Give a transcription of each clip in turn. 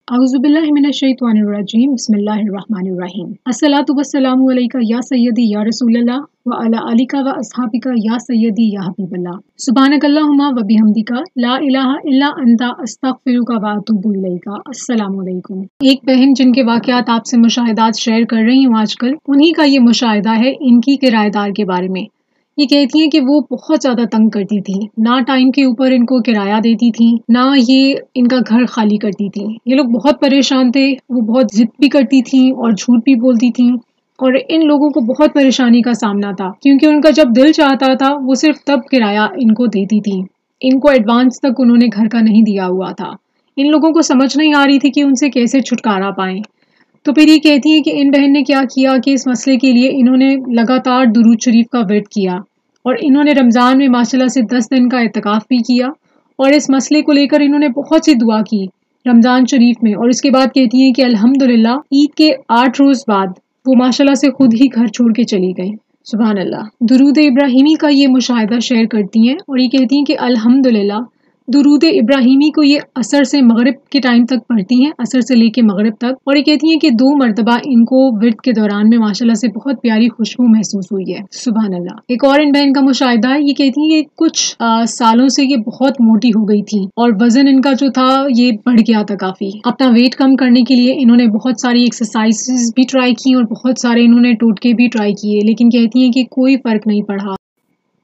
औज़ुबिल्लाहि मिनश्शैतानिर्रजीम बिस्मिल्लाहिर्रहमानिर्रहीम। अस्सलातु वस्सलामु अलैका या सय्यदी या रसूलल्लाह व अला आलिका व अस्हाबिका या सय्यदी या हबीबल्लाह। सुब्हानकल्लाहुम्मा व बिहम्दिका ला इलाहा इल्ला अंता अस्तगफिरुका व अतूबु इलैका। अस्सलामु अलैकुम। एक बहन जिनके वाक़यात आपसे मुशाहिदात शेयर कर रही हूँ आजकल, उन्हीं का ये मुशाहिदा है इनकी किराएदार के बारे में। ये कहती हैं कि वो बहुत ज़्यादा तंग करती थी, ना टाइम के ऊपर इनको किराया देती थी, ना ये इनका घर खाली करती थी। ये लोग बहुत परेशान थे, वो बहुत जिद भी करती थी और झूठ भी बोलती थी और इन लोगों को बहुत परेशानी का सामना था क्योंकि उनका जब दिल चाहता था वो सिर्फ तब किराया इनको देती थी। इनको एडवांस तक उन्होंने घर का नहीं दिया हुआ था। इन लोगों को समझ नहीं आ रही थी कि उनसे कैसे छुटकारा पाएं। तो फिर ये कहती है कि इन बहन ने क्या किया कि इस मसले के लिए इन्होंने लगातार दुरूद शरीफ का विर्द किया और इन्होंने रमज़ान में माशाल्लाह से 10 दिन का इत्तिकाफ़ भी किया और इस मसले को लेकर इन्होंने बहुत सी दुआ की रमज़ान शरीफ में। और इसके बाद कहती हैं कि अल्हम्दुलिल्लाह ईद के 8 रोज़ बाद वो माशाल्लाह से खुद ही घर छोड़ के चली गई। सुभान अल्लाह। दुरूद इब्राहिमी का ये मुशाहिदा शेयर करती हैं और ये कहती हैं कि अल्हम्दुलिल्लाह दुरूद इब्राहिमी को ये असर से मगरिब के टाइम तक पढ़ती हैं, असर से लेके मगरिब तक। और ये कहती हैं कि 2 मरतबा इनको विर्द के दौरान में माशाल्लाह से बहुत प्यारी खुशबू महसूस हुई है। सुभान अल्लाह। एक और इन बहन का मुशाहिदा है, ये कहती हैं कि कुछ सालों से ये बहुत मोटी हो गई थी और वजन इनका जो था ये बढ़ गया था काफी। अपना वेट कम करने के लिए इन्होंने बहुत सारी एक्सरसाइजेस भी ट्राई की और बहुत सारे इन्होंने टोटके भी ट्राई किए, लेकिन कहती हैं कि कोई फर्क नहीं पड़ा।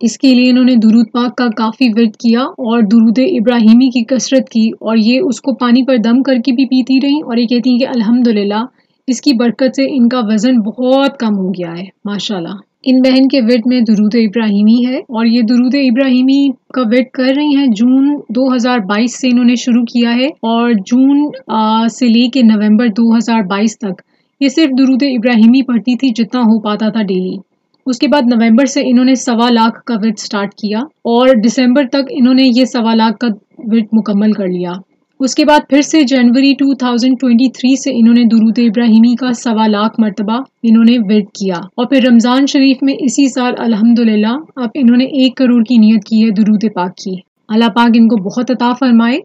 इसके लिए इन्होंने दुरूद पाक का काफ़ी विर्द किया और दुरूद इब्राहिमी की कसरत की और ये उसको पानी पर दम करके भी पीती रहीं। और ये कहती हैं कि अल्हम्दुलिल्लाह इसकी बरकत से इनका वज़न बहुत कम हो गया है माशाल्लाह। इन बहन के विर्द में दुरूद इब्राहिमी है और ये दुरूद इब्राहिमी का विर्द कर रही हैं। जून 2022 से इन्होंने शुरू किया है और जून से लेके नवंबर 2022 तक ये सिर्फ दुरूद इब्राहिमी पढ़ती थी जितना हो पाता था डेली। उसके बाद नवंबर से इन्होंने 1.25 लाख का विर्द स्टार्ट किया और दिसंबर तक इन्होंने ये 1.25 लाख का विर्द मुकम्मल कर लिया। उसके बाद फिर से जनवरी 2023 से इन्होंने दुरूद इब्राहिमी का 1.25 लाख मरतबा इन्होंने विर्द किया और फिर रमज़ान शरीफ में इसी साल अल्हम्दुलिल्लाह अब इन्होंने 1 करोड़ की नियत की है दुरूद पाक की। अल्लाह पाक इनको बहुत अता फरमाए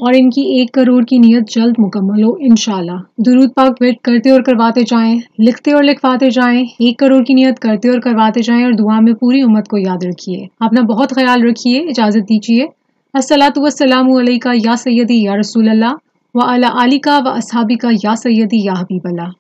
और इनकी 1 करोड़ की नियत जल्द मुकम्मल हो इंशाल्लाह। दुरूद पाक विर्द करते और करवाते जाएं, लिखते और लिखवाते जाएं, 1 करोड़ की नियत करते और करवाते जाएं और दुआ में पूरी उम्मत को याद रखिए। अपना बहुत ख्याल रखिए। इजाज़त दीजिए। अस्सलातु वस्सलामु अलैका या सय्यदी या रसूलल्लाह व अला आलिका व अस्हाबिका या सय्यदी या हबीबल्लाह।